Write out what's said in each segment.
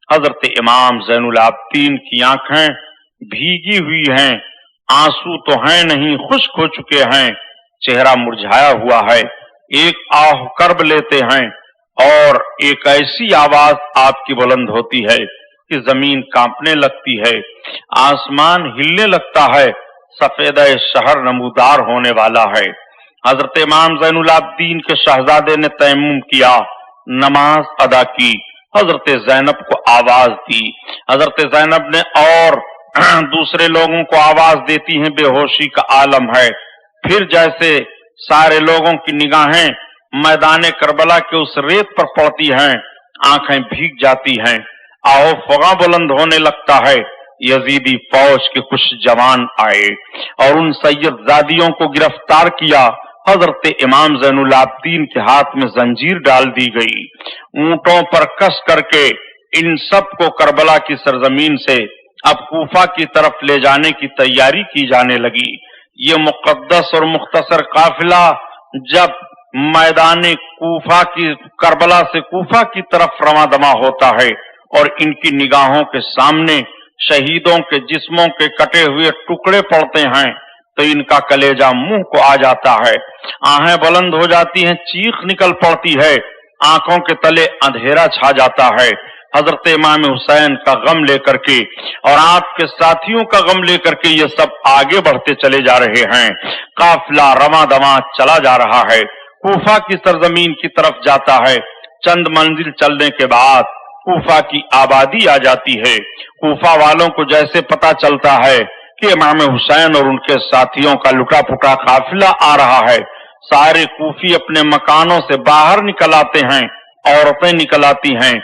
حضرت امام زین العابدین کی آنکھیں بھیگی ہوئی ہیں، آنسو تو ہیں نہیں، خشک ہو چکے ہیں، چہرہ مرجھایا ہوا ہے، ایک آہ کرب لیتے ہیں اور ایک ایسی آواز آپ کی بلند ہوتی ہے کہ زمین کانپنے لگتی ہے، آسمان ہلنے لگتا ہے، سفیدہ شہر نمودار ہونے والا ہے۔ حضرت امام زین العابدین کے شہزادے نے تیمم کیا، نماز ادا کی، حضرت زینب کو آواز دی، حضرت زینب نے اور دوسرے لوگوں کو آواز دیتی ہیں، بے ہوشی کا عالم ہے۔ پھر جیسے سارے لوگوں کی نگاہیں میدان کربلا کے اس ریت پر پڑتی ہیں، آنکھیں بھیگ جاتی ہیں، آہو فغاں بلند ہونے لگتا ہے۔ یزیدی فوج کے کچھ جوان آئے اور ان سید زادیوں کو گرفتار کیا۔ حضرت امام زین العابدین کے ہاتھ میں زنجیر ڈال دی گئی، اونٹوں پر کس کر کے ان سب کو کربلا کی سرزمین سے اب کوفہ کی طرف لے جانے کی تیاری کی جانے لگی۔ یہ مقدس اور مختصر قافلہ جب میدان کوفہ کی کربلا سے کوفہ کی طرف رواں دماں ہوتا ہے اور ان کی نگاہوں کے سامنے شہیدوں کے جسموں کے کٹے ہوئے ٹکڑے پڑتے ہیں تو ان کا کلیجہ منہ کو آ جاتا ہے، آہیں بلند ہو جاتی ہیں، چیخ نکل پڑتی ہے، آنکھوں کے تلے اندھیرا چھا جاتا ہے۔ حضرت امام حسین کا غم لے کر کے اور آپ کے ساتھیوں کا غم لے کر کے یہ سب آگے بڑھتے چلے جا رہے ہیں، قافلہ رواں دواں چلا جا رہا ہے، کوفہ کی سرزمین کی طرف جاتا ہے۔ چند منزل چلنے کے بعد کوفہ کی آبادی آ جاتی ہے۔ کوفہ والوں کو جیسے پتا چلتا ہے کہ امام حسین اور ان کے ساتھیوں کا لٹا پٹا قافلہ آ رہا ہے، سارے کوفی اپنے مکانوں سے باہر نکل آتے ہیں، عورتیں نکل آتی ہیں،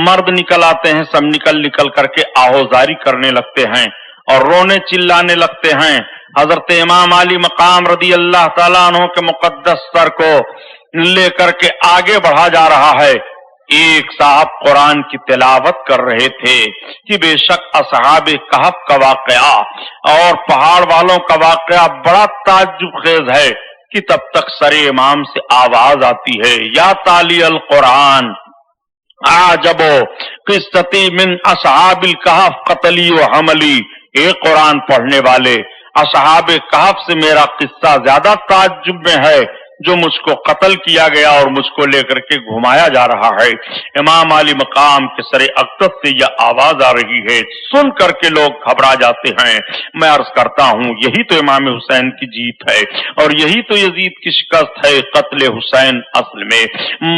مرد نکل آتے ہیں، سب نکل کر کے آہوزاری کرنے لگتے ہیں اور رونے چلانے لگتے ہیں۔ حضرت امام علی مقام رضی اللہ تعالیٰ عنہ کے مقدس سر کو لے کر کے آگے بڑھا جا رہا ہے۔ ایک صاحب قرآن کی تلاوت کر رہے تھے کہ بے شک اصحاب کہف کا واقعہ اور پہاڑ والوں کا واقعہ بڑا تعجب خیز ہے کہ تب تک سر امام سے آواز آتی ہے، یا تالی القرآن عجبو قصتی من اصحاب الکہف قتلی و حملی۔ اے قرآن پڑھنے والے، اصحاب کہف سے میرا قصہ زیادہ تعجب میں ہے، جو مجھ کو قتل کیا گیا اور مجھ کو لے کر کے گھمایا جا رہا ہے۔ امام علی مقام کے سر اقدس سے یہ آواز آ رہی ہے، سن کر کے لوگ گھبرا جاتے ہیں۔ میں عرض کرتا ہوں یہی تو امام حسین کی جیت ہے اور یہی تو یزید کی شکست ہے۔ قتل حسین اصل میں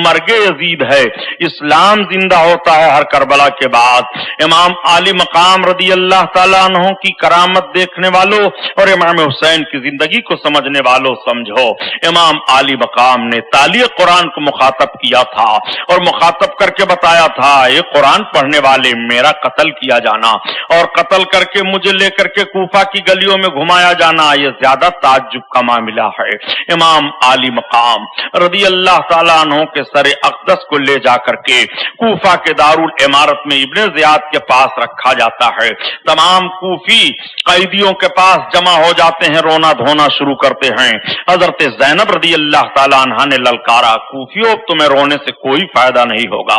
مرگ یزید ہے، اسلام زندہ ہوتا ہے ہر کربلا کے بعد۔ امام علی مقام رضی اللہ تعالیٰ عنہ کی کرامت دیکھنے والوں اور امام حسین کی زندگی کو سمجھنے والوں سمجھو، امام علی مقام نے تالی قرآن کو مخاطب کیا تھا اور مخاطب کر کے بتایا تھا، یہ قرآن پڑھنے والے میرا قتل کیا جانا اور قتل کر کے مجھے لے کر کے کوفہ کی گلیوں میں گھمایا جانا یہ زیادہ تعجب کا معاملہ ہے۔ امام علی مقام رضی اللہ تعالیٰ عنہ کے سر اقدس کو لے جا کر کے کوفہ کے دارالعمارت میں ابن زیاد کے پاس رکھا جاتا ہے۔ تمام کوفی قیدیوں کے پاس جمع ہو جاتے ہیں، رونا دھونا شروع کرتے ہیں۔ حضرت زینب رضی اللہ تعالیٰ عنہ نے للکارا، کوفیوں تمہیں رونے سے کوئی فائدہ نہیں ہوگا،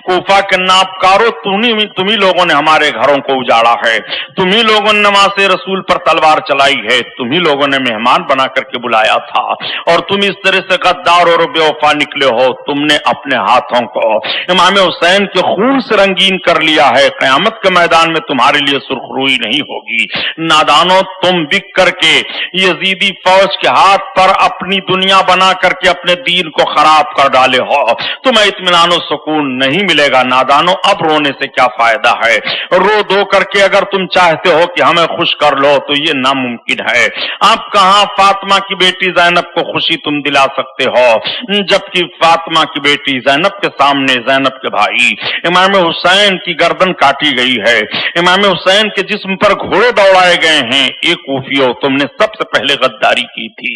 کوفہ کے ناپکارو تمہیں لوگوں نے ہمارے گھروں کو اجاڑا ہے، تمہیں لوگوں نے نماز رسول پر تلوار چلائی ہے، تمہیں لوگوں نے مہمان بنا کر کے بلایا تھا اور تم اس طرح سے غدار اور بے وفا نکلے ہو، تم نے اپنے ہاتھوں کو امام حسین کے خون سے رنگین کر لیا ہے، قیامت کے میدان میں تمہارے لیے سرخ روئی نہیں ہوگی۔ نادانو، تم بک کر کے یزیدی فوج کے ہاتھ پر اپنی دنیا بنا کر کے اپنے دین کو خراب کر ڈالے ہو، تمہیں اطمینان و سکون نہیں ملے گا۔ نادانو، اب رونے سے کیا فائدہ ہے، رو دو کر کے اگر تم چاہتے ہو کہ ہمیں خوش کر لو تو یہ ناممکن ہے۔ اب کہاں فاطمہ کی بیٹی زینب کو خوشی تم دلا سکتے ہو، جبکہ فاطمہ کی بیٹی زینب کے سامنے زینب کے بھائی امام حسین کی گردن کاٹی گئی ہے، امام حسین کے جسم پر گھوڑے دوڑائے گئے ہیں۔ ایک کوفیو، تم نے سب سے پہلے غداری کی تھی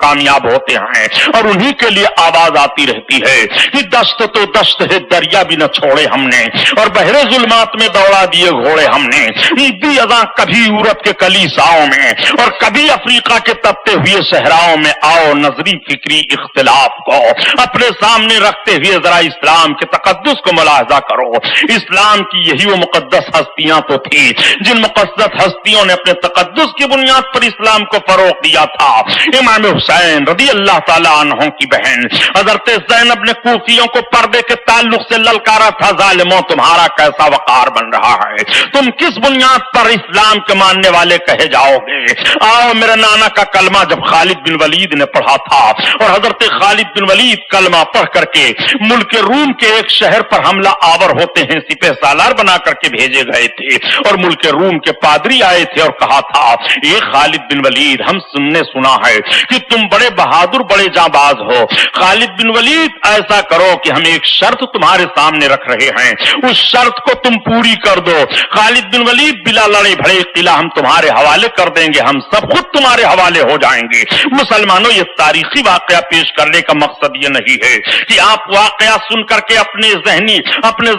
کامیاب ہوتے ہیں، اور انہی کے لیے آواز آتی رہتی ہے کہ دشت تو دشت ہے، دریا بھی نہ چھوڑے ہم نے، اور بحر ظلمات میں دوڑا دیے گھوڑے ہم نے، دی اذاں کبھی یورپ کے کلیساؤں میں اور کبھی افریقہ کے تپتے ہوئے صحراؤں میں، آؤ نظری فکری اختلاف کو اپنے سامنے رکھتے ہوئے ذرا اسلام کے تقدس کو ملاحظہ کرو۔ اسلام کی یہی وہ مقدس ہستیاں تو تھی جن مقدس ہستیوں نے اپنے تقدس کی بنیاد پر اسلام کو فروغ دیا تھا۔ امام حسین رضی اللہ تعالیٰ عنہ کی بہن حضرت زینب نے کوفیوں کو پردے کے تعلق سے للکارا تھا، ظالموں تمہارا کیسا وقار بن رہا ہے، تم کس بنیاد پر اسلام کے ماننے والے کہے جاؤ گے؟ آؤ، میرے نانا کا کلمہ جب خالد بن ولید نے پڑھا تھا اور حضرت خالد بن ولید کلمہ پڑھ کر کے ملک روم کے ایک شہر پر حملہ آور ہوتے ہیں، سپہ سالار بنا کر کے بھیجے گئے تھے، اور ملک روم کے پادری آئے تھے اور کہا تھا، یہ خالد بن ولید ہم نے سنا ہے کہ تم بڑے بہادر بڑے جانباز ہو، خالد بن ولید ایسا کرو کہ ہم ایک شرط تمہارے سامنے رکھ رہے ہیں، اس شرط کو تم پوری کر دو۔ خالد بن ولید بلا لڑے بھڑے قلعہ ہم تمہارے حوالے کر دیں گے، ہم سب خود تمہارے حوالے ہو جائیں گے۔ مسلمانوں، یہ تاریخی واقعہ پیش کرنے کا مقصد یہ نہیں ہے کہ آپ واقعہ سن کر کے اپنے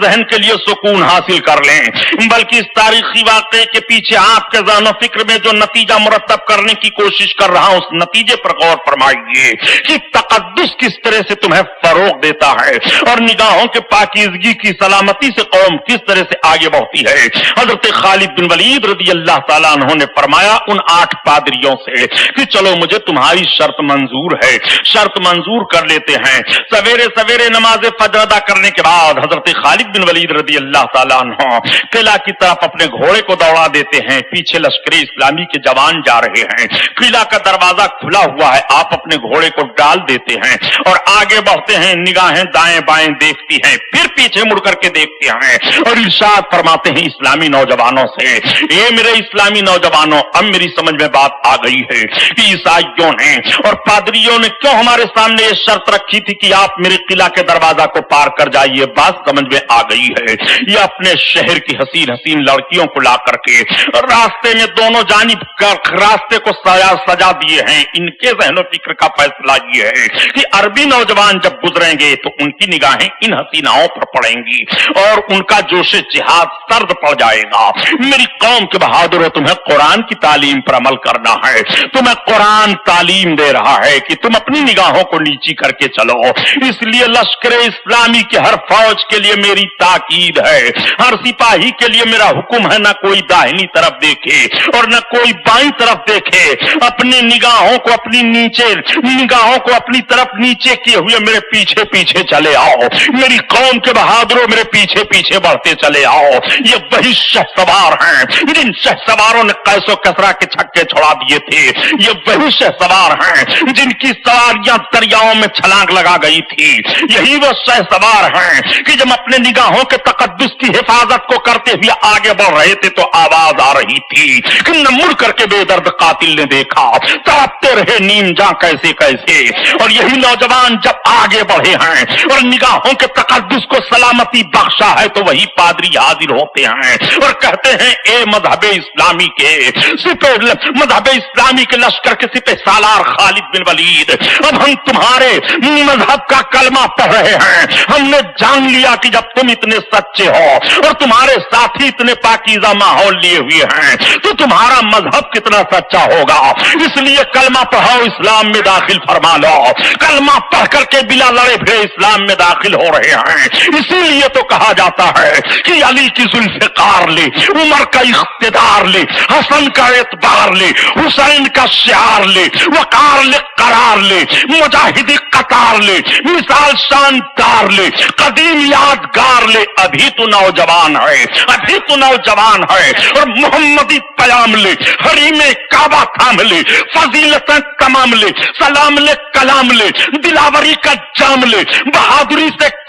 ذہن کے لیے سکون حاصل کر لیں، بلکہ اس تاریخی واقعے کے پیچھے آپ کے ذہن و فکر میں جو نتیجہ مرتب کرنے کی کوشش کر رہا ہوں اس نتیجے پر غور فرمائیے کہ تقدس کس طرح سے تمہیں فروغ دیتا ہے اور نگاہوں کے پاکیزگی کی سلامتی سے قوم کس طرح سے آگے بڑھتی ہے۔ حضرت خالد بن ولید رضی اللہ تعالیٰ عنہ نے فرمایا ان 8 پادریوں سے کہ چلو مجھے تمہاری شرط منظور ہے، شرط منظور کر لیتے ہیں۔ سویرے سویرے نماز فجر ادا کرنے کے بعد حضرت خالد بن ولید رضی اللہ تعالیٰ عنہ قلعہ کی طرف اپنے گھوڑے کو دوڑا دیتے ہیں، پیچھے لشکر اسلامی کے جوان جا رہے ہیں، قلعہ کا دروازہ کھلا ہوا ہے، آپ اپنے گھوڑے کو ڈال دیتے ہیں اور آگے بڑھتے ہیں، نگاہیں دائیں بائیں دیکھتی ہیں، پھر پیچھے مڑ کر کے دیکھتے ہیں اور ارشاد فرماتے ہیں اسلامی نوجوانوں سے، اے میرے اسلامی نوجوانوں، اب میری سمجھ میں بات آ گئی ہے کہ عیسائیوں نے اور پادریوں نے کیوں ہمارے سامنے یہ شرط رکھی تھی کہ آپ میرے قلعہ کے دروازہ کو پار کر جائیے، بات سمجھ میں آ گئی ہے۔ یہ اپنے شہر کی حسین حسین لڑکیوں کو لا کر کے راستے میں دونوں جانب راستے کو سجا دیے ہیں۔ ان کے ذہن و فکر کا فیصلہ یہ ہے کہ عربی نوجوان جب گزریں گے تو ان کی نگاہیں ان حسیناؤں پر پڑیں گی اور ان کا جوش جہاد سرد پڑ جائے گا۔ میری قوم کے بہادروں، تمہیں قرآن کی تعلیم پر عمل کرنا ہے، تمہیں قرآن تعلیم دے رہا ہے کہ تم اپنی نگاہوں کو نیچی کر کے چلو۔ اس لیے لشکر اسلامی کے ہر فوج کے لیے میری تاکید ہے، ہر سپاہی کے لیے میرا حکم ہے، نہ کوئی داہنی طرف دیکھے اور نہ کوئی بائیں طرف دیکھے، اپنی نگاہوں کو اپنی طرف نیچے کیے ہوئے میرے پیچھے پیچھے چلے آؤ۔ میری قوم کے بہادروں، میرے پیچھے پیچھے بڑھتے چلے آؤ۔ یہ وہی شہسوار ہیں جن شہسواروں نے قیس و کسریٰ کے چھکے چھڑا دیے تھے، یہ وہی شہسوار ہیں جن کی سواریاں دریاؤں میں چھلانگ لگا گئی تھی، یہی وہ شہسوار ہیں کہ جب اپنے نگاہوں کے تقدس کی حفاظت کو کرتے ہوئے آگے بڑھ رہے تھے تو آواز آ رہی تھی کہ نہ مڑ کر کے بے درد قاتل نے دیکھا، تڑپتے رہے نیم جاں کیسے کیسے۔ اور یہی نوجوان جب آگے بڑھے ہیں اور نگاہوں کے تقدس کو سلامتی بخشا ہے تو وہی پادری حاضر ہوتے ہیں اور کہتے ہیں، اے مذہب اسلامی کے لشکر کے سپہ سالار خالد بن ولید، اب ہم تمہارے مذہب کا کلمہ پڑھ رہے ہیں۔ ہم نے جان لیا کہ جب تم اتنے سچے ہو اور تمہارے ساتھی اتنے پاکیزہ ماحول لیے ہوئے ہیں تو تمہارا مذہب کتنا سچا ہوگا، اس لیے کلمہ پڑھاؤ، اسلام میں داخل فرما لو۔ کلمہ پڑھ کر کے بلا لڑے بھڑے اسلام میں داخل ہو رہے ہیں۔ اسی لیے تو کہا جاتا ہے کہ علی کی ذوالفقار لے، عمر کا اقتدار لے، حسن کا اعتبار لے، حسین کا شعار لے، وقار لے، قرار لے، مجاہدی قطار لے، مثال شاندار لے، قدیم یادگار لے، ابھی تو نوجوان ہے، ابھی تو نوجوان ہے، اور محمدی پیام لے، حریم کعبہ تھام لے، فضیلتیں تمام لے، سلام لے، کلام لے، دلاوری کا جام لے، بہادری سے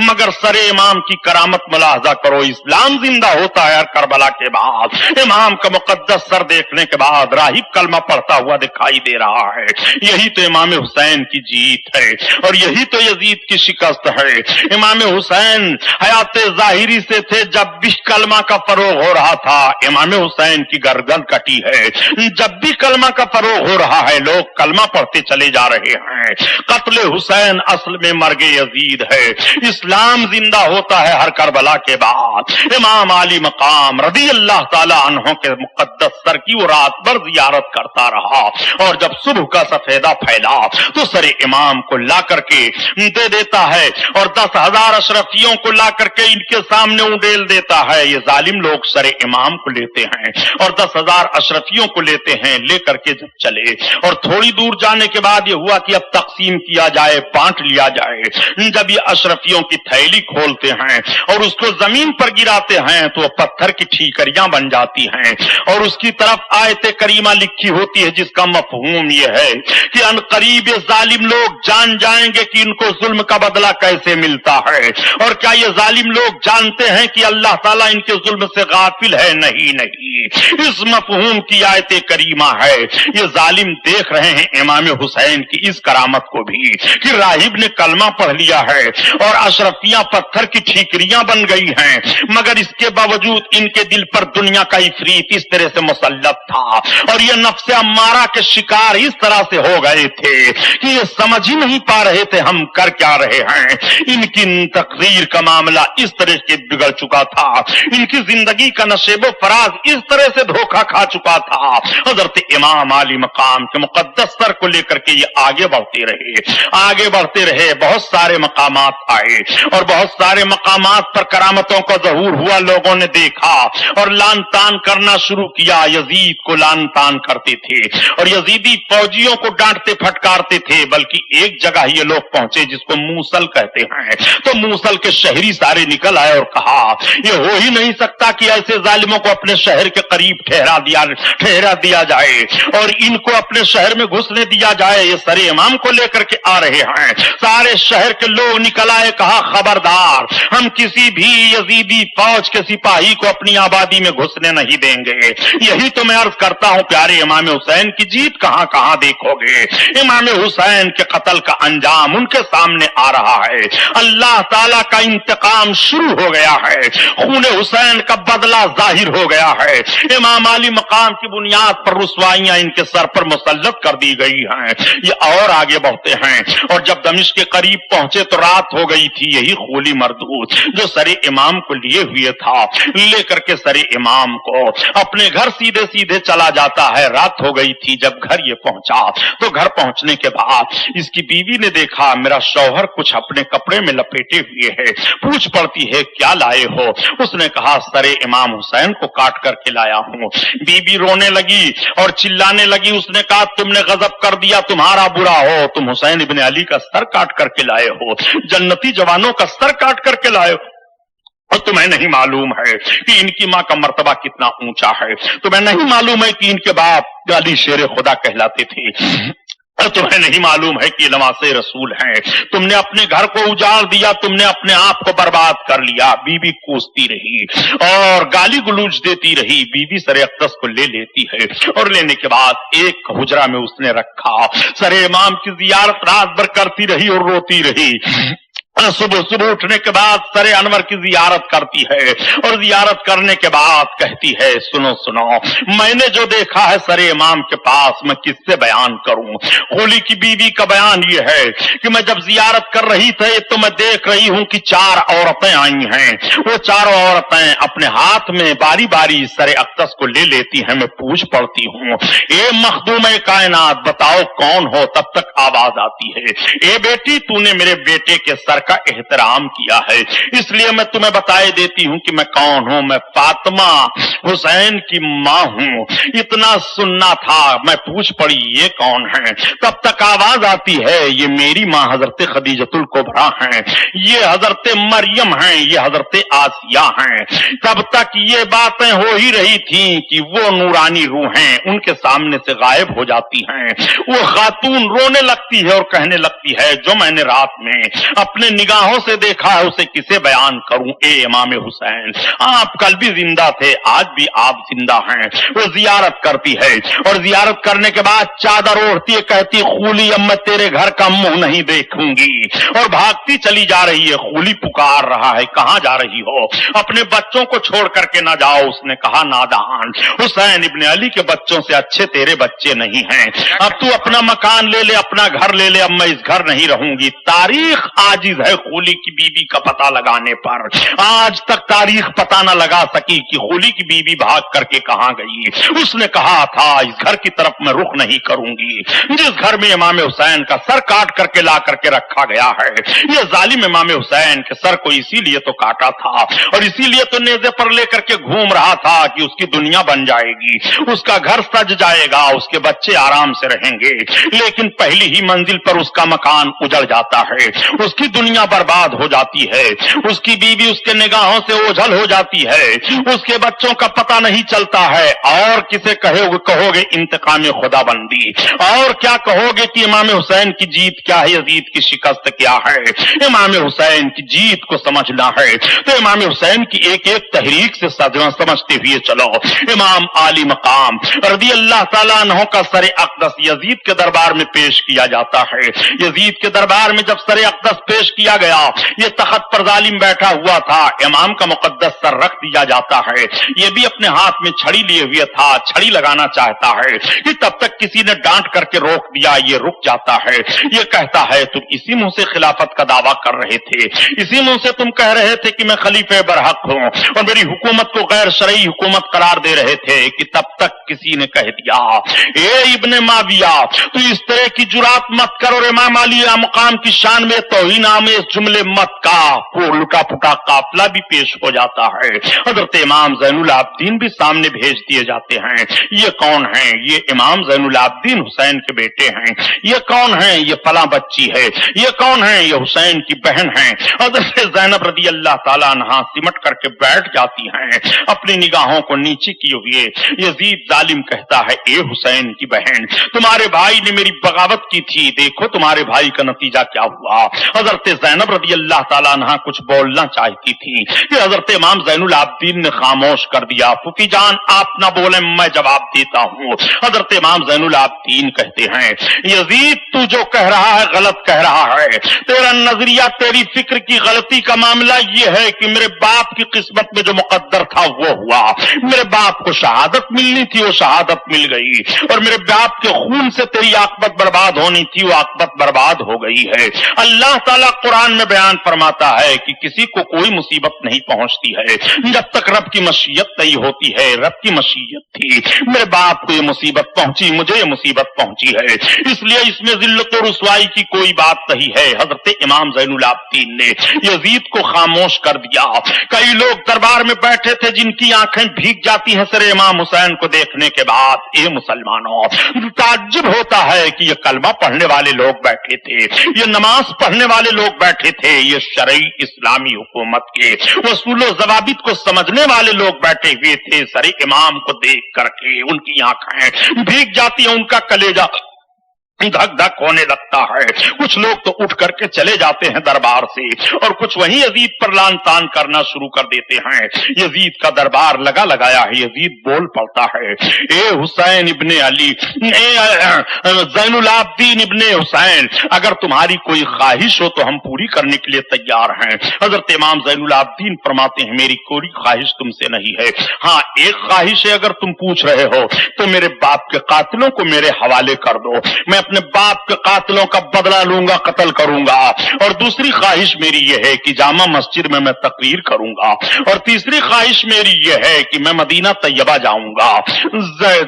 مگر سر امام کی کرامت ملاحظہ کرو، اسلام زندہ ہوتا ہے کربلا کے بعد۔ امام کا مقدس سر دیکھنے کے بعد راہب کلمہ پڑھتا ہوا دکھائی دے رہا ہے۔ یہی تو امام حسین کی جیت ہے اور یہی تو یزید کی شکست ہے۔ امام حسین حیات ظاہری سے تھے جب بھی کلمہ کا فروغ ہو رہا تھا، امام حسین کی گردن کٹی ہے۔ جب بھی کلمہ کا فروغ ہو رہا ہے لوگ کلمہ پڑھتے چلے جا رہے ہیں۔ قتل حسین اصل میں مرگ یزید ہے۔ اسلام زندہ ہوتا ہے ہر کربلا کے بعد۔ امام علی مقام رضی اللہ تعالی عنہ کے مقدس سر کی وہ رات بھر زیارت کرتا رہا، اور جب صبح کا سفیدہ پھیلا تو سر امام کو لا کر کے دے دیتا ہے اور 10,000 اشرفیوں کو لا کر کے ان کے سامنے اونڈیل دیتا ہے۔ یہ ظالم لوگ سر امام کو لیتے ہیں اور 10,000 اشرفیوں کو لیتے ہیں، لے کر کے جب چلے اور تھوڑی دور جانے کے بعد یہ ہوا کہ اب تقسیم کیا جائے، بانٹ لیا جائے۔ جب یہ اشرفیوں کی تھیلی کھولتے ہیں اور اس کو زمین پر گراتے ہیں تو وہ پتھر کی ٹھیکریاں بن جاتی ہیں، اور اس کی طرف آیت کریمہ لکھی ہوتی ہے جس کا مفہوم یہ ہے کہ ان قریب ظالم لوگ جان جائیں گے کہ ان کو ظلم کا بدلہ کیسے ملتا ہے۔ اور کیا یہ ظالم لوگ جانتے ہیں کہ اللہ تعالیٰ ان کے ظلم سے غافل ہے؟ نہیں نہیں، اس مفہوم کی آیت کریمہ ہے۔ یہ ظالم دیکھ رہے ہیں امام حسین کی اس کرامت کو بھی کہ راہب نے کلمہ پڑھ لیا ہے اور اشرفیاں پتھر کی ٹھیکریاں بن گئی ہیں، مگر اس کے باوجود ان کے دل پر دنیا کا عفریت اس طرح سے مسلط تھا اور یہ نفس امارہ کے شکار اس طرح سے ہو گئے تھے کہ یہ سمجھ ہی نہیں پا رہے تھے ہم کر کیا رہے ہیں۔ ان کی تقریر کا معاملہ اس طرح سے بگڑ چکا تھا، ان کی زندگی کا نشیب و فراز اس طرح سے دھوکہ کھا چکا تھا۔ حضرت امام علی مقام کے مقدس سر کو لے کر کے یہ آگے بڑھتے رہے، بہت سارے مقامات آئے اور بہت سارے مقامات پر کرامتوں کا ظہور ہوا، لوگوں نے دیکھا اور لان تان کرنا شروع کیا۔ یزید کو لان تان کرتے تھے اور یزیدی فوجیوں کو ڈانٹتے پھٹکارتے تھے، بلکہ ایک جگہ یہ لوگ پہنچے جس کو موصل کہتے ہیں، تو موصل کے شہری سارے نکل آئے اور کہا یہ ہو ہی نہیں سکتا کہ ایسے ظالموں کو اپنے شہر کے قریب ٹھہرا دیا جائے اور ان کو اپنے شہر میں گھسنے دیا جائے۔ یہ سر امام کو لے کر کے آ رہے ہیں۔ سارے شہر کے لوگ نکل آئے، کہا خبردار، ہم کسی بھی یزیدی فوج کے سپاہی کو اپنی آبادی میں گھسنے نہیں دیں گے۔ یہی تو میں عرض کرتا ہوں پیارے امام حسین کی جیت کہاں کہاں دیکھو گے۔ امام حسین کے قتل کا انجام ان کے سامنے آ رہا ہے، اللہ تعالیٰ کا انتقام شروع ہو گیا ہے، خون حسین کا بدلہ ظاہر ہو گیا ہے۔ امام علی مقام کی بنیاد پر رسوائیاں ان کے سر پر مسلط کر دی گئی ہیں۔ یہ اور آگے بڑھتے ہیں اور جب دمشق کے قریب پہنچے تو رات ہو گئی تھی۔ یہی خولی مردود جو سر امام کو لیے ہوئے تھا لے کر کے سر امام کو اپنے گھر سیدھے چلا جاتا ہے۔ رات ہو گئی تھی، جب گھر یہ پہنچا تو گھر پہنچنے کے بعد اس کی بیوی نے دیکھا میرا شوہر کچھ اپنے کپڑے میں لپیٹے ہوئے ہے، پوچھ پڑتی ہے کیا لائے ہو؟ اس نے کہا سر امام حسین کو کاٹ کر کے لایا ہوں۔ بیوی رونے لگی اور چلانے لگی، اس نے کہا تم نے غضب کر دیا، تمہارا برا ہو، تم حسین ابن علی کا سر کاٹ کر کے لائے ہو، جنتی جوانوں کا سر کاٹ کر کے لائے ہو، اور تمہیں نہیں معلوم ہے کہ ان کی ماں کا مرتبہ کتنا اونچا ہے، تمہیں نہیں معلوم ہے کہ ان کے باپ علی شیر خدا کہلاتے تھے، اور تمہیں نہیں معلوم ہے کہ نواسے رسول ہیں، تم نے اپنے گھر کو اجاڑ دیا، تم نے اپنے آپ کو برباد کر لیا۔ بیوی کوستی رہی اور گالی گلوچ دیتی رہی۔ بیوی سر اقدس کو لے لیتی ہے اور لینے کے بعد ایک حجرہ میں اس نے رکھا، سر امام کی زیارت رات بھر کرتی رہی اور روتی رہی۔ صبح اٹھنے کے بعد سر انور کی زیارت کرتی ہے اور زیارت کرنے کے بعد کہتی ہے سنو میں نے جو دیکھا ہے سر امام کے پاس میں کس سے بیان کروں۔ خولی کی بیوی کا بیان یہ ہے کہ میں جب زیارت کر رہی تھی تو میں دیکھ رہی ہوں کہ 4 عورتیں آئی ہیں، وہ چاروں عورتیں اپنے ہاتھ میں باری باری سر اقدس کو لے لیتی ہیں۔ میں پوچھ پڑتی ہوں اے مخدوم کائنات بتاؤ کون ہو؟ تب تک آواز آتی ہے اے بیٹی تو نے میرے بیٹے کے سر کا کا احترام کیا ہے. اس لیے میں تمہیں بتائے دیتی ہوں کہ میں کون ہوں. میں فاطمہ حسین کی ماں ہوں. اتنا سننا تھا. میں پوچھ پڑی یہ کون ہے؟ تب تک آواز آتی ہے یہ میری ماں حضرت خدیجۃ الکبریٰ ہیں, یہ حضرت مریم ہیں, یہ حضرت آسیہ ہیں. تب تک یہ باتیں ہو ہی رہی تھیں کہ وہ نورانی روحیں ان کے سامنے سے غائب ہو جاتی ہیں. وہ خاتون رونے لگتی ہے اور کہنے لگتی ہے جو میں نے رات میں اپنے نگاہوں سے دیکھا ہے اسے کسے بیان کروں. اے امام حسین, آپ کل بھی زندہ تھے, آج بھی آپ زندہ ہیں. وہ زیارت کرتی ہے اور زیارت کرنے کے بعد چادر اوڑھتی ہے, کہتی خولی اب میں تیرے گھر کا منہ نہیں دیکھوں گی, اور بھاگتی چلی جا رہی ہے. خولی پکار رہا ہے کہاں جا رہی ہو؟ اپنے بچوں کو چھوڑ کر کے نہ جاؤ. اس نے کہا نادان, حسین ابن علی کے بچوں سے اچھے تیرے بچے نہیں ہیں. اب تو اپنا مکان لے لے, اپنا گھر لے لے, اب میں اس گھر نہیں رہوں گی. تاریخ عاجز ہے خولی کی بیوی کا پتہ لگانے پر. آج تک تاریخ پتہ نہ لگا سکی کہ خولی کی بیوی بھاگ کر کے کہاں گئی. اس نے کہا تھا اس گھر کی طرف میں رخ نہیں کروں گی جس گھر میں امام حسین کا سر کاٹ کر کے لا کر کے رکھا گیا ہے. یہ ظالم امام حسین کے سر کو اسی لیے تو کاٹا تھا اور اسی لیے تو نیزے پر لے کر کے گھوم رہا تھا کہ اس کی دنیا بن جائے گی, اس کا گھر سج جائے گا, اس کے بچے آرام سے رہیں گے. لیکن پہلی ہی منزل پر اس کا مکان اجڑ جاتا ہے, اس کی دنیا برباد ہو جاتی ہے, اس کی بیوی اس کے نگاہوں سے اوجھل ہو جاتی ہے, اس کے بچوں کا پتہ نہیں چلتا ہے. اور کسے کہو گے انتقام خدا بندی, اور کیا کہو گے کہ امام حسین کی جیت کیا ہے, یزید کی شکست کیا ہے. امام حسین کی جیت کو سمجھنا ہے تو امام حسین کی ایک ایک تحریک سے سمجھتے ہوئے چلو. امام عالی مقام رضی اللہ تعالیٰ عنہ کا سر اقدس یزید کے دربار میں پیش کیا جاتا ہے. یزید کے دربار میں جب سر اقدس پیش کیا گیا, یہ تخت پر ظالم بیٹھا ہوا تھا, امام کا مقدس سر رکھ دیا جاتا ہے. یہ بھی اپنے ہاتھ میں چھڑی لیے ہوئے تھا, چھڑی لگانا چاہتا ہے کہ تب تک کسی نے ڈانٹ کر کے روک دیا, یہ رک جاتا ہے. یہ کہتا ہے تم اسی منہ سے خلافت کا دعویٰ کر رہے تھے, اسی منہ سے تم کہہ رہے تھے کہ میں خلیفہ برحق ہوں اور میری حکومت کو غیر شرعی حکومت قرار دے رہے تھے کہ تب تک کسی نے کہہ دیا اے ابن معاویہ تو اس طرح کی جرات مت کر اور امام علی مقام کی شان میں توہین آمیز جملے مت کا. لٹا پٹا قافلہ بھی پیش ہو جاتا ہے. حضرت امام زین العابدین بھی سامنے بھیج دیے جاتے ہیں. یہ کون ہیں؟ یہ امام زین العابدین حسین کے بیٹے ہیں. یہ کون ہیں؟ یہ فلاں بچی ہے. یہ کون ہیں؟ یہ حسین کی بہن ہیں. حضرت زینب رضی اللہ تعالیٰ عنہا سمٹ کر کے بیٹھ جاتی ہیں اپنی نگاہوں کو نیچے کیے ہوئے. یزید ظالم کہتا ہے اے حسین کی بہن, تمہارے بھائی نے میری بغاوت کی تھی, دیکھو تمہارے بھائی کا نتیجہ کیا ہوا. حضرت زینب رضی اللہ تعالیٰ عنہا کچھ بولنا چاہتی تھی کہ حضرت امام زین العابدین نے خاموش کر دیا. پھوپھی جان آپ نہ بولیں, میں جواب دیتا ہوں. حضرت امام زین العابدین کہتے ہیں یزید تو جو کہہ رہا ہے غلط کہہ رہا ہے. تیرا نظریہ, تیری فکر کی غلطی کا معاملہ یہ ہے کہ میرے باپ کی قسمت میں جو مقدر تھا وہ ہوا. میرے باپ کو شہادت ملنی تھی, وہ شہادت مل گئی, اور میرے باپ کے خون سے تیری عاقبت برباد ہونی تھی, وہ عاقبت برباد ہو گئی ہے. اللہ تعالیٰ قرآن میں بیان فرماتا ہے کہ کسی کو کوئی مصیبت نہیں پہنچتی ہے جب تک رب کی مشیت نہیں ہوتی ہے. رب کی مشیت تھی, میرے باپ کو یہ مصیبت پہنچی, مجھے یہ مصیبت پہنچی ہے, اس لیے اس میں ذلت و رسوائی کی کوئی بات نہیں ہے. حضرت امام زین العابدین نے یزید کو خاموش کر دیا. کئی لوگ دربار میں بیٹھے تھے جن کی آنکھیں بھیگ جاتی ہیں سر امام حسین کو دیکھنے کے بعد. اے مسلمانوں, تعجب ہوتا ہے کہ یہ کلمہ پڑھنے والے لوگ بیٹھے تھے, یہ نماز پڑھنے والے لوگ بیٹھے تھے, یہ شرعی اسلامی حکومت کے اصول و ضوابط کو سمجھنے والے لوگ بیٹھے ہوئے تھے. سر امام کو دیکھ کر کے ان کی آنکھیں بھیگ جاتی ہیں, ان کا کلیجہ دھک دھک ہونے لگتا ہے. کچھ لوگ تو اٹھ کر کے چلے جاتے ہیں دربار سے, اور کچھ وہیں یزید پر لان تان کرنا شروع کر دیتے ہیں. یزید کا دربار لگا لگایا ہے. یزید بول پڑتا ہے اے حسین ابن علی, اے زین العابدین ابن حسین, اگر تمہاری کوئی خواہش ہو تو ہم پوری کرنے کے لیے تیار ہیں. حضرت امام زین العابدین فرماتے ہیں میری کوئی خواہش تم سے نہیں ہے. ہاں ایک خواہش ہے, اگر تم پوچھ رہے ہو تو میرے باپ کے قاتلوں کو میرے حوالے کر دو, میں اپنے باپ کے قاتلوں کا بدلہ لوں گا، قتل کروں گا، اور دوسری خواہش میری یہ ہے کہ جامع مسجد میں تقریر کروں گا، اور تیسری خواہش میری یہ ہے کہ میں مدینہ طیبہ جاؤں گا۔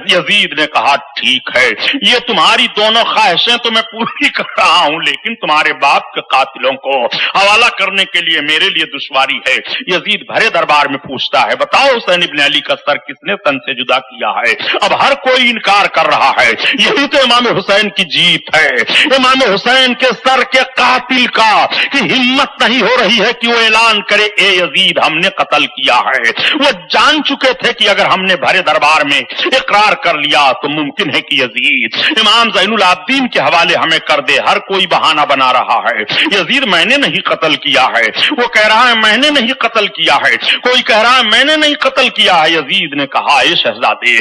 یزید نے کہا ٹھیک ہے، یہ تمہاری دونوں خواہشیں تو میں پوری کر رہا ہوں، لیکن تمہارے باپ کے قاتلوں کو حوالہ کرنے کے لیے میرے لیے دشواری ہے۔ یزید بھرے دربار میں پوچھتا ہے بتاؤ حسین ابن علی کا سر کس نے تن سے جدا کیا ہے؟ اب ہر کوئی انکار کر رہا ہے، یہی تو امام حسین کی جیت ہے، امام حسین کے سر کے قاتل کا کہ ہمت نہیں ہو رہی ہے کہ وہ اعلان کرے اے یزید ہم نے قتل کیا ہے۔ وہ جان چکے تھے کہ اگر ہم نے بھرے دربار میں اقرار کر لیا تو ممکن ہے کہ یزید امام زین العابدین کے حوالے ہمیں کر دے۔ ہر کوئی بہانہ بنا رہا ہے، یزید میں نے نہیں قتل کیا ہے، وہ کہہ رہا ہے میں نے نہیں قتل کیا ہے، کوئی کہہ رہا ہے میں نے نہیں قتل کیا ہے۔ یزید نے کہا اے شہزادے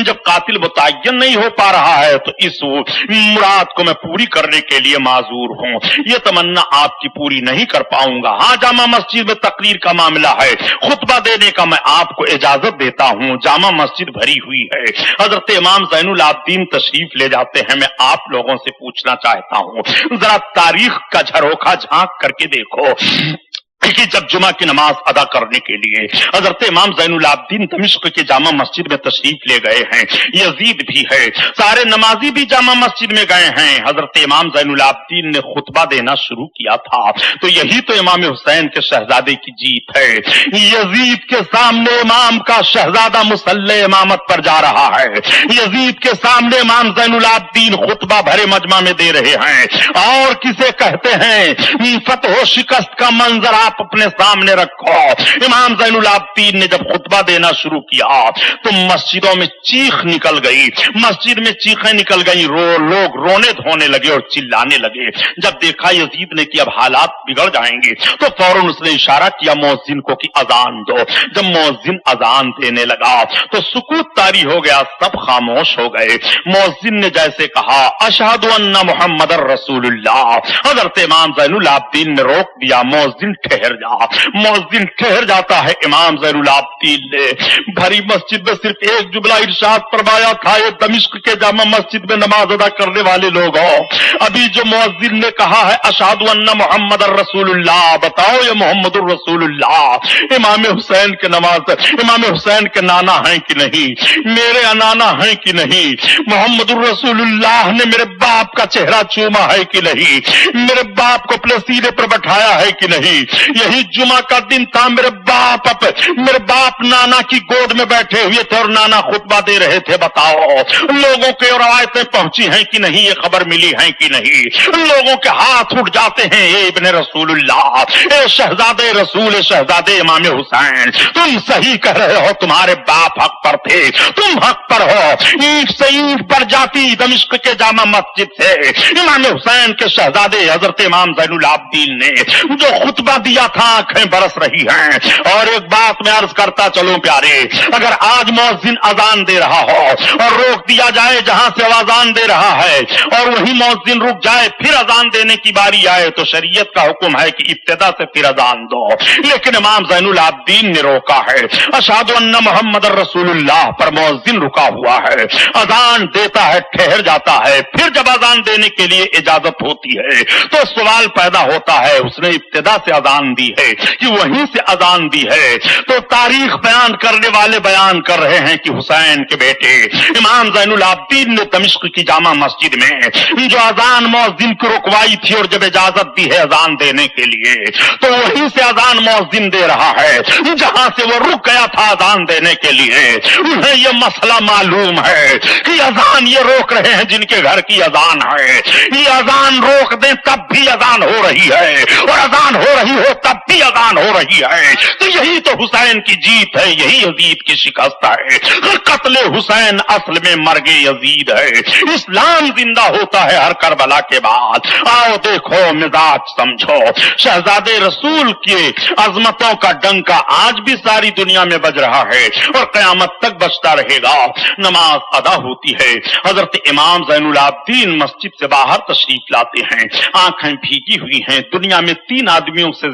جب قاتل متعین نہیں ہو پا رہا ہے تو اس مراد کو میں پوری کرنے کے لیے معذور ہوں، یہ تمنا آپ کی پوری نہیں کر پاؤں گا۔ ہاں جامع مسجد میں تقریر کا معاملہ ہے، خطبہ دینے کا میں آپ کو اجازت دیتا ہوں، جامع مسجد بھری ہوئی ہے۔ حضرت امام زین العابدین تشریف لے جاتے ہیں۔ میں آپ لوگوں سے پوچھنا چاہتا ہوں ذرا تاریخ کا جھروکھا جھانک کر کے دیکھو کہ جب جمعہ کی نماز ادا کرنے کے لیے حضرت امام زین العابدین دمشق کے جامع مسجد میں تشریف لے گئے ہیں، یزید بھی ہے، سارے نمازی بھی جامع مسجد میں گئے ہیں، حضرت امام زین العابدین نے خطبہ دینا شروع کیا تھا تو یہی تو امام حسین کے شہزادے کی جیت ہے۔ یزید کے سامنے امام کا شہزادہ مصلی امامت پر جا رہا ہے، یزید کے سامنے امام زین العابدین خطبہ بھرے مجمع میں دے رہے ہیں، اور کسے کہتے ہیں فتح و شکست کا منظر آپ اپنے سامنے رکھو۔ امام زین العابدین نے جب خطبہ دینا شروع کیا تو مسجدوں میں چیخ نکل گئی، مسجد میں چیخیں نکل گئی، لوگ رونے دھونے لگے اور چلانے لگے۔ جب دیکھا یزید نے کہ اب حالات بگڑ جائیں گے تو فوراً اس نے اشارہ کیا مؤذن کو کہ اذان دو۔ جب مؤذن اذان دینے لگا تو سکوت طاری ہو گیا، سب خاموش ہو گئے۔ مؤذن نے جیسے کہا اشہد ان محمد رسول اللہ، حضرت امام زین العابدین نے روک دیا، مؤذن ٹھہر جا۔ مؤذن ٹھہر جاتا ہے، امام زین العابدین نے بھری مسجد میں صرف ایک جملہ ارشاد فرمایا تھا، یہ دمشق کے جامع مسجد میں نماز ادا کرنے والے لوگ ہو، ابھی جو مؤذن نے کہا ہے اشہد ان محمد الرسول اللہ، بتاؤ یہ محمد الرسول اللہ امام حسین کے نماز، امام حسین کے نانا ہیں کہ نہیں، میرے نانا ہیں کہ نہیں، محمد الرسول اللہ نے میرے باپ کا چہرہ چوما ہے کہ نہیں، میرے باپ کو اپنے سینے پر بٹھایا ہے کہ نہیں۔ یہی جمعہ کا دن تھا، میرے باپ نانا کی گود میں بیٹھے ہوئے تھے اور نانا خطبہ دے رہے تھے، بتاؤ لوگوں کے روایتیں پہنچی ہیں کہ نہیں، یہ خبر ملی ہے کہ نہیں، لوگوں کے ہاتھ اٹھ جاتے ہیں، اے ابن رسول اللہ، اے شہزادے رسول، شہزادے امام حسین، تم صحیح کہہ رہے ہو، تمہارے باپ حق پر تھے، تم حق پر ہو۔ اینٹ سے اینٹ پر جاتی دمشق کے جامع مسجد سے امام حسین کے شہزادے حضرت امام زین العابدین نے جو خطبہ دیا تھا آنکھیں برس رہی ہیں۔ اور ایک بات میں عرض کرتا چلوں پیارے، اگر آج مؤذن اذان دے رہا ہو اور روک دیا جائے جہاں سے وہ اذان دے رہا ہے اور وہی مؤذن رک جائے پھر اذان دینے کی باری آئے تو شریعت کا حکم ہے کہ ابتدا سے پھر اذان دو، لیکن امام زین العابدین نے روکا ہے، اشہد ان محمد الرسول اللہ پر مؤذن رکا ہوا ہے، اذان دیتا ہے، ٹھہر جاتا ہے، پھر جب اذان دینے کے لیے اجازت ہوتی ہے تو سوال پیدا ہوتا ہے اس نے ابتدا سے اذان دی ہے کہ وہیں سے اذان دی ہے؟ تو تاریخ بیان کرنے والے بیان کر رہے ہیں کہ حسین کے بیٹے امام زین العابدین نے دمشق کی جامع مسجد میں جو اذان مؤذن کو رکوائی تھی اور جب اجازت دی ہے اذان دینے کے لیے تو وہیں سے اذان مؤذن دے رہا ہے جہاں سے وہ رک گیا تھا اذان دینے کے لیے۔ انہیں یہ مسئلہ معلوم ہے کہ اذان یہ روک رہے ہیں جن کے گھر کی اذان ہے، یہ اذان روک دیں تب بھی اذان ہو رہی ہے اور اذان ہو رہی ہو تب بھی اذان ہو رہی ہے، تو یہی تو حسین کی جیت ہے، یہی یزید کی شکست ہے۔ قتل حسین اصل میں مرگ یزید ہے، اسلام زندہ ہوتا ہے ہر کربلا کے بعد۔ آؤ دیکھو مزاج سمجھو، شہزادے رسول کی عظمتوں کا ڈنکا آج بھی ساری دنیا میں بج رہا ہے اور قیامت تک بجتا رہے گا۔ نماز ادا ہوتی ہے، حضرت امام زین العابدین مسجد سے باہر تشریف لاتے ہیں، آنکھیں بھیگی ہوئی ہیں، دنیا میں 3 آدمیوں سے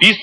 20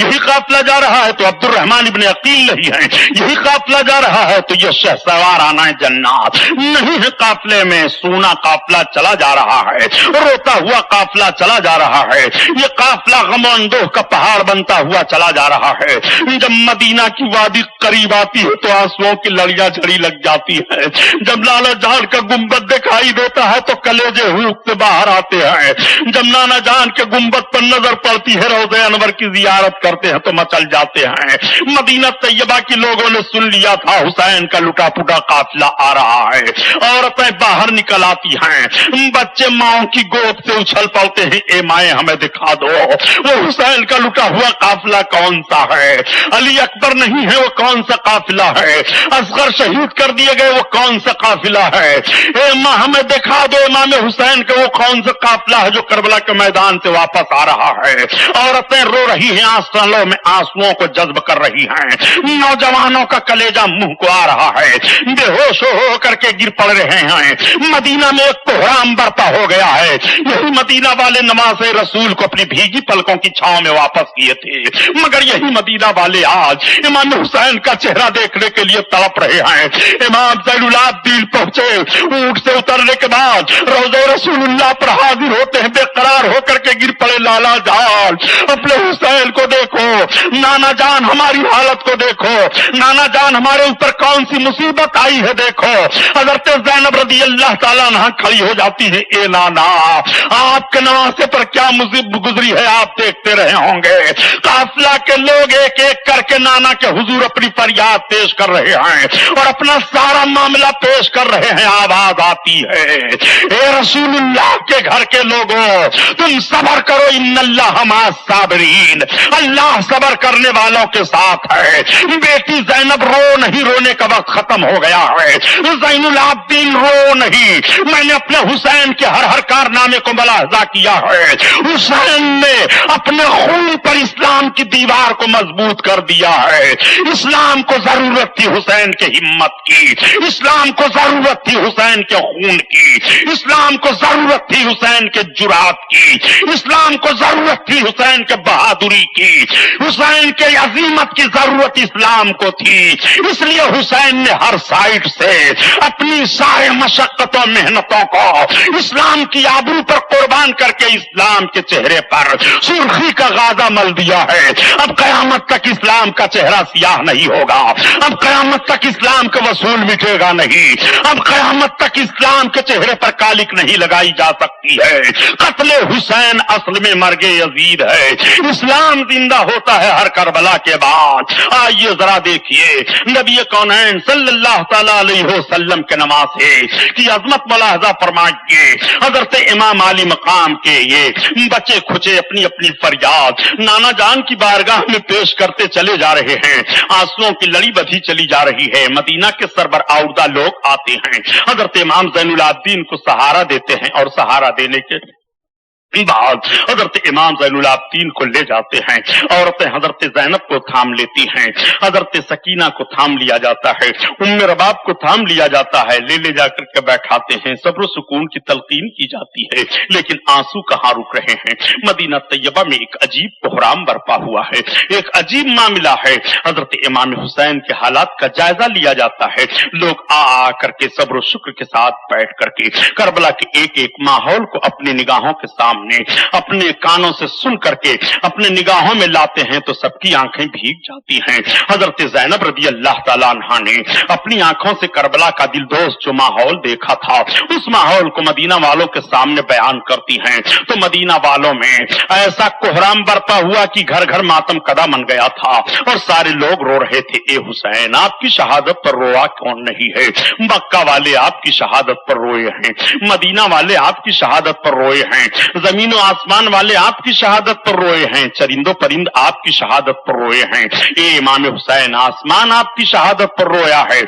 یہی قافلہ جا رہا ہے تو عبد الرحمن ابن عقیل نہیں ہے، یہی قافلہ جا رہا ہے تو یہ شہسوار آنا ہے جنات نہیں ہے، قافلے میں سونا قافلہ چلا جا رہا ہے، روتا ہوا قافلہ چلا جا رہا ہے، یہ قافلہ غم و اندوہ کا پہاڑ بنتا ہوا چلا جا رہا ہے۔ جب مدینہ کی وادی قریب آتی ہے تو آنسوؤں کی لڑیاں جھڑی لگ جاتی ہے، جب لالا جان کا گنبد دکھائی دیتا ہے تو کلیجے ہوک سے باہر آتے ہیں، جب نانا جان کے گنبد پر نظر پڑتی ہے روضہ انور کی زیارت کرتے ہیں تو مچل جاتے ہیں۔ مدینہ طیبہ کے لوگوں نے سن لیا تھا حسین کا لٹا پٹا قافلہ آ رہا ہے، عورتیں باہر نکل آتی ہیں، بچے ماؤں کی گود سے اچھل پڑتے ہیں، اے مائیں ہمیں دکھا دو وہ حسین کا لٹا ہوا قافلہ کون سا ہے، علی اکبر نہیں ہے وہ کون سا قافلہ ہے، اصغر شہید کر دیے گئے وہ کون سا قافلہ ہے، اے ماں ہمیں دکھا دو امام حسین کا وہ کون سا قافلہ ہے جو کربلا کے میدان سے واپس آ رہا ہے۔ عورتیں رو رہی ہیں، آنسوؤں میں آنسوؤں کو جذب کر رہی ہیں، نوجوانوں کا کلیجہ منہ کو آ رہا ہے، بے ہوش ہو کر کے گر پڑ رہے ہیں۔ مدینہ میں ایک کوہرام برپا ہو گیا ہے، یہی مدینہ والے نماز رسول کو اپنی بھیگی پلکوں کی چھاؤں میں واپس کیے تھے، مگر یہی مدینہ والے آج امام حسین کا چہرہ دیکھنے کے لیے تڑپ رہے ہیں۔ امام زین العابدین پہنچے، اونٹ سے اترنے کے بعد روضہ رسول اللہ پر حاضر ہوتے ہیں، بے قرار ہو کر کے گر پڑے، لالا جان اپنے حسین کو دیکھو، نانا جان ہماری حالت کو دیکھو، نانا جان ہمارے اوپر کون سی مصیبت آئی ہے دیکھو۔ حضرت زینب رضی اللہ تعالیٰ عنہ کھڑی ہو جاتی ہے، اے نانا آپ کے نواسے پر کیا مصیبت گزری ہے آپ دیکھتے رہے ہوں گے۔ قافلہ کے لوگ ایک ایک کر کے نانا کے حضور اپنی فریاد پیش کر رہے ہیں اور اپنا سارا معاملہ پیش کر رہے ہیں، آواز آتی ہے، اے رسول اللہ کے گھر کے لوگوں تم صبر کرو، ان اللہ مع الصابرین، اللہ صبر کرنے والوں کے ساتھ ہے۔ بیٹی زینب رو نہیں، رونے کا وقت ختم ہو گیا ہے، زین العابدین رو نہیں، میں نے اپنے حسین کے ہر ہر کارنامے کو ملاحظہ کیا ہے، حسین نے اپنے خون پر اسلام کی دیوار کو مضبوط کر دیا ہے۔ اسلام کو ضرورت تھی حسین کے ہمت کی، اسلام کو ضرورت تھی حسین کے خون کی، اسلام کو ضرورت تھی حسین کے جرات کی، اسلام کو ضرورت تھی حسین کے بہادری کی، حسین کے عظیمت کی ضرورت اسلام کو تھی، اس لیے حسین نے ہر سائٹ سے اپنی سارے مشقتوں محنتوں کو اسلام کی آبرو پر قربان کر کے اسلام کے چہرے پر سرخی کا غازہ مل دیا ہے۔ اب قیامت تک اسلام کا چہرہ سیاہ نہیں ہوگا، اب قیامت تک اسلام کا وصول مٹے گا نہیں، اب قیامت تک اسلام کے چہرے پر کالک نہیں لگائی جا سکتی ہے۔ قتل حسین اصل میں مرگ یزید ہے، اسلام زندہ ہوتا ہے ہر کربلا کے بعد۔ آئیے ذرا دیکھیے نبی کونین صلی اللہ تعالی علیہ وسلم کے نمازے کی عظمت ملاحظہ فرمائیے۔ حضرت امام علی مقام کے یہ بچے کھچے اپنی اپنی فریاد نانا جان کی بارگاہ میں پیش کرتے چلے جا رہے ہیں، آنسوؤں کی لڑی بدھی چلی جا رہی ہے۔ مدینہ کے سربر آوردہ لوگ آتے ہیں، حضرت امام زین العابدین کو سہارا دیتے ہیں اور سہارا دینے کے بعد حضرت امام زین العابدین کو لے جاتے ہیں، عورتیں حضرت زینب کو تھام لیتی ہیں، حضرت سکینہ کو تھام لیا جاتا ہے، ام رباب کو تھام لیا جاتا ہے، لے جا کر کے بیٹھاتے ہیں، صبر و سکون کی تلقین کی جاتی ہے، لیکن آنسو کہاں رک رہے ہیں۔ مدینہ طیبہ میں ایک عجیب بحران برپا ہوا ہے، ایک عجیب معاملہ ہے۔ حضرت امام حسین کے حالات کا جائزہ لیا جاتا ہے، لوگ آ کر کے صبر و شکر کے ساتھ بیٹھ کر کے کربلا کے ایک ایک ماحول کو اپنی نگاہوں کے سامنے اپنے کانوں سے سن کر کے اپنے نگاہوں میں لاتے ہیں تو سب کی آنکھیں بھیگ جاتی ہیں۔ حضرت زینب رضی اللہ تعالیٰ عنہا نے اپنی آنکھوں سے کربلا کا دلدوز جو ماحول دیکھا تھا اس ماحول کو مدینہ والوں کے سامنے بیان کرتی ہیں تو مدینہ والوں میں ایسا کوہرام برپا ہوا کہ گھر گھر ماتم کدا من گیا تھا اور سارے لوگ رو رہے تھے، اے حسین آپ کی شہادت پر روا کون نہیں ہے؟ مکہ والے آپ کی شہادت پر روئے ہیں، مدینہ والے آپ کی شہادت پر روئے ہیں، زمین و آسمان والے آپ کی شہادت پر روئے ہیں، چرند و پرند آپ کی شہادت پر روئے ہیں۔ اے امام حسین آسمان آپ کی شہادت پر رویا ہے،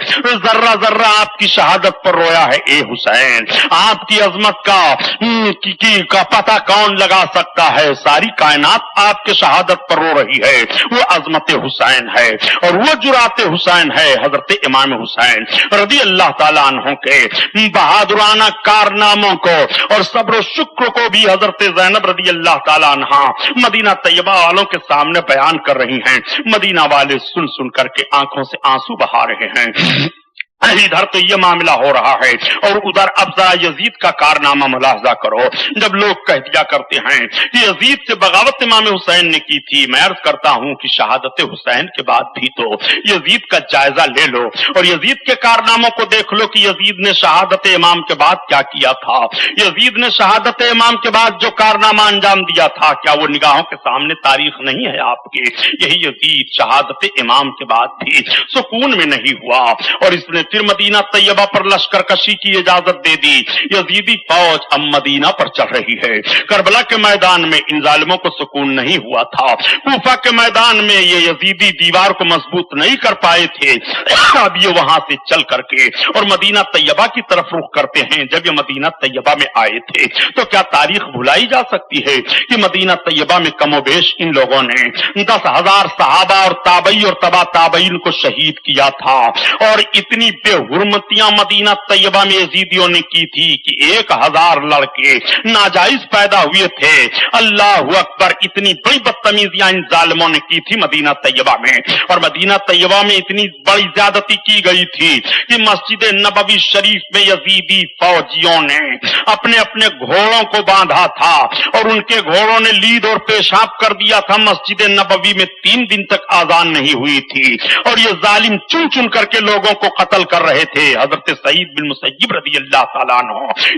ذرہ ذرہ آپ کی شہادت پر رویا ہے۔ اے حسین آپ کی عظمت کا پتہ کون لگا سکتا ہے؟ ساری کائنات آپ کے شہادت پر رو رہی ہے، وہ عظمت حسین ہے اور وہ جرات حسین ہے۔ حضرت امام حسین رضی اللہ تعالیٰ عنہ کے بہادرانہ کارناموں کو اور صبر و شکر کو بھی حضرت حضرت زینب رضی اللہ تعالی عنہا مدینہ طیبہ والوں کے سامنے بیان کر رہی ہیں. مدینہ والے سن سن کر کے آنکھوں سے آنسو بہا رہے ہیں. ادھر تو یہ معاملہ ہو رہا ہے اور ادھر اب ذرا یزید کا کارنامہ ملاحظہ کرو. جب لوگ کہہ دیا کرتے ہیں کہ یزید سے بغاوت امام حسین نے کی تھی، میں عرض کرتا ہوں کہ شہادت حسین کے بعد بھی تو یزید کا جائزہ لے لو اور یزید کے کارناموں کو دیکھ لو کہ یزید نے شہادت امام کے بعد کیا کیا تھا. یزید نے شہادت امام کے بعد جو کارنامہ انجام دیا تھا، کیا وہ نگاہوں کے سامنے تاریخ نہیں ہے آپ کے؟ یہی یزید شہادت امام کے بعد بھی سکون میں نہیں ہوا اور اس نے پھر مدینہ طیبہ پر لشکر کشی کی اجازت دے دی. یزیدی فوج اب مدینہ پر چل رہی ہے. کربلا کے میدان میں ان ظالموں کو سکون نہیں ہوا تھا. کوفہ کے میدان میں یہ یزیدی دیوار کو مضبوط نہیں کر پائے تھے. اب یہ وہاں سے چل کر کے اور مدینہ طیبہ کی طرف رخ کرتے ہیں. جب یہ مدینہ طیبہ میں آئے تھے تو کیا تاریخ بھلائی جا سکتی ہے کہ مدینہ طیبہ میں کم و بیش ان لوگوں نے 10,000 صحابہ اور تابعی اور تبا تابعین کو شہید کیا تھا اور اتنی بے حرمتیاں مدینہ طیبہ میں یزیدیوں نے کی تھی کہ 1,000 لڑکے ناجائز پیدا ہوئے تھے. اللہ اکبر، اتنی بڑی بدتمیزیاں ان ظالموں نے کی تھی مدینہ طیبہ میں. اور مدینہ طیبہ میں اتنی بڑی زیادتی کی گئی تھی کہ مسجد نبوی شریف میں یزیدی فوجیوں نے اپنے اپنے گھوڑوں کو باندھا تھا اور ان کے گھوڑوں نے لید اور پیشاب کر دیا تھا. مسجد نبوی میں 3 دن تک آذان نہیں ہوئی تھی اور یہ ظالم چن چن کر کے لوگوں کو قتل کر رہے تھے. حضرت سعید بن مسیب رضی اللہ تعالیٰ عنہ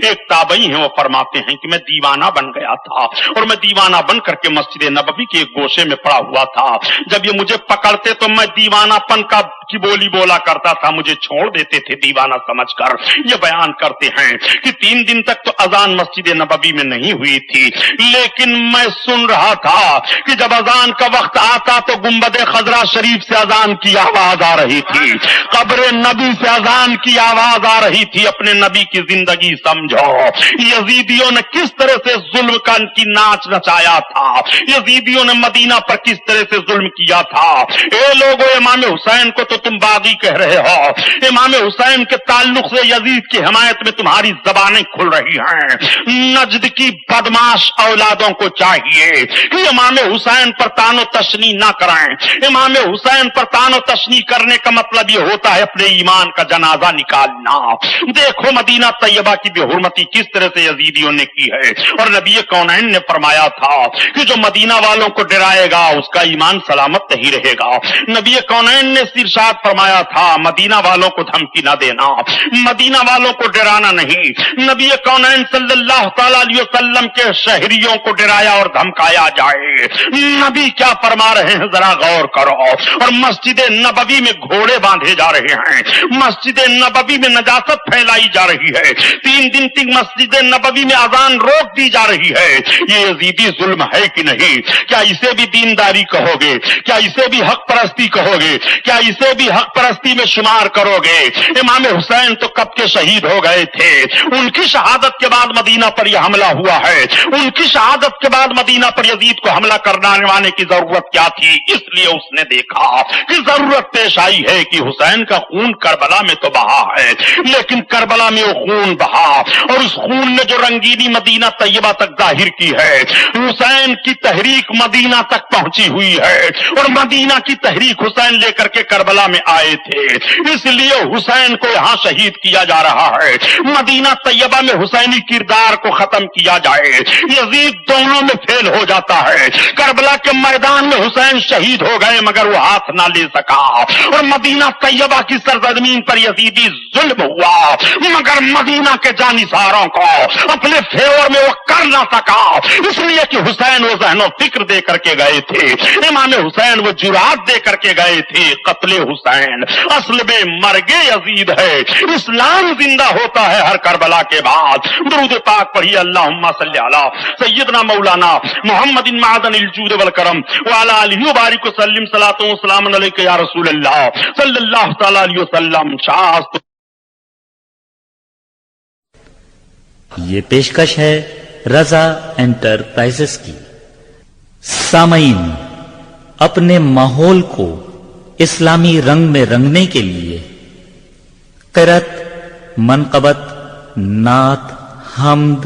ایک تابعی ہیں، وہ فرماتے ہیں کہ میں دیوانہ بن گیا تھا اور میں دیوانہ بن کر کے مسجد نبوی کے ایک گوشے میں پڑا ہوا تھا. جب یہ مجھے پکڑتے تو میں دیوانہ پن کی بولی بولا کرتا تھا، مجھے چھوڑ دیتے تھے دیوانہ سمجھ کر. یہ بیان کرتے ہیں کہ 3 دن تک تو اذان مسجد نبوی میں نہیں ہوئی تھی، لیکن میں سن رہا تھا کہ جب اذان کا وقت آتا تو گنبد خضرا شریف سے اذان کی آواز آ رہی تھی، قبر نبی سے اذان کی آواز آ رہی تھی. اپنے نبی کی زندگی سمجھو. یزیدیوں نے کس طرح سے ظلم کا ان کی ناچ نچایا تھا، یزیدیوں نے مدینہ پر کس طرح سے ظلم کیا تھا. اے لوگو، امام حسین کو تو تم باغی کہہ رہے ہو، امام حسین کے تعلق سے یزید کی حمایت میں تمہاری زبانیں کھل رہی ہیں. نجد کی بدماش اولادوں کو چاہیے کہ امام حسین پر تان و تشنیع نہ کرائیں. امام حسین پر تان و تشنیع کرنے کا مطلب یہ ہوتا ہے اپنے ایمان کا جنازہ نکالنا. دیکھو مدینہ طیبہ کی بے حرمتی کس طرح سے یزیدیوں نے کی ہے. اور نبی کونین نے فرمایا تھا کہ جو مدینہ والوں کو ڈرائے گا اس کا ایمان سلامت نہیں رہے گا. نبی کونین نے ارشاد فرمایا تھا مدینہ والوں کو دھمکی نہ دینا، مدینہ والوں کو ڈرانا نہیں. نبی کونین صلی اللہ تعالی علیہ وسلم کے شہریوں کو ڈرایا اور دھمکایا جائے. نبی کیا فرما رہے ہیں ذرا غور کرو. اور مسجد نبوی میں گھوڑے باندھے جا رہے ہیں، مسجد نبوی میں نجاست پھیلائی جا رہی ہے، 3 دن تک مسجد نبوی میں اذان روک دی جا رہی ہے. یہ یزیدی ظلم ہے کہ نہیں؟ کیا اسے بھی دینداری کہو گے؟ کیا اسے بھی حق پرستی کہو گے؟ کیا اسے بھی حق پرستی میں شمار کرو گے؟ امام حسین تو کب کے شہید ہو گئے تھے، ان کی شہادت کے بعد مدینہ پر یہ حملہ ہوا ہے. ان کی شہادت کے بعد مدینہ پر یزید کو حملہ کرنے کی ضرورت کیا تھی؟ اس لیے اس نے دیکھا کہ ضرورت پیش آئی ہے کہ حسین کا خون کربلا میں تو بہا ہے، لیکن کربلا میں وہ خون بہا اور اس خون نے جو رنگینی مدینہ طیبہ تک ظاہر کی ہے، حسین کی تحریک مدینہ تک پہنچی ہوئی ہے اور مدینہ کی تحریک حسین لے کر کے کربلا میں آئے تھے. اس لیے حسین کو یہاں شہید کیا جا رہا ہے. مدینہ طیبہ میں حسینی کردار کو ختم کیا جائے. یزید دونوں میں فیل ہو جاتا ہے. کربلا کے میدان میں حسین شہید ہو گئے مگر وہ ہاتھ نہ لے سکا اور مدینہ طیبہ کی سرزمین پر یزیدی ظلم ہوا مگر مدینہ کے جانثاروں کو اپنے فیور میں وہ کر نہ سکا. اس لیے کہ حسین وہ ذہن و فکر دے کر کے گئے تھے، امام حسین وہ جرات دے کر کے گئے تھے. قتل حسین اصل میں مرگ یزید ہے. اسلام زندہ ہوتا ہے ہر کربلا کے بعد. درود پاک پڑھیے اللہم صلی علی سیدنا مولانا محمد معدن الجود والکرم وعلی آلہ وبارک وسلم صلاۃ و سلام علیک یا رسول اللہ صلی اللہ تعالی علیہ وسلم. شاست یہ پیشکش ہے رضا انٹرپرائزز کی. سامعین، اپنے ماحول کو اسلامی رنگ میں رنگنے کے لیے قرأت، منقبت، نعت، حمد،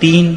3,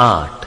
8।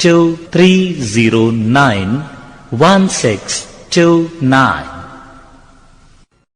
23091629।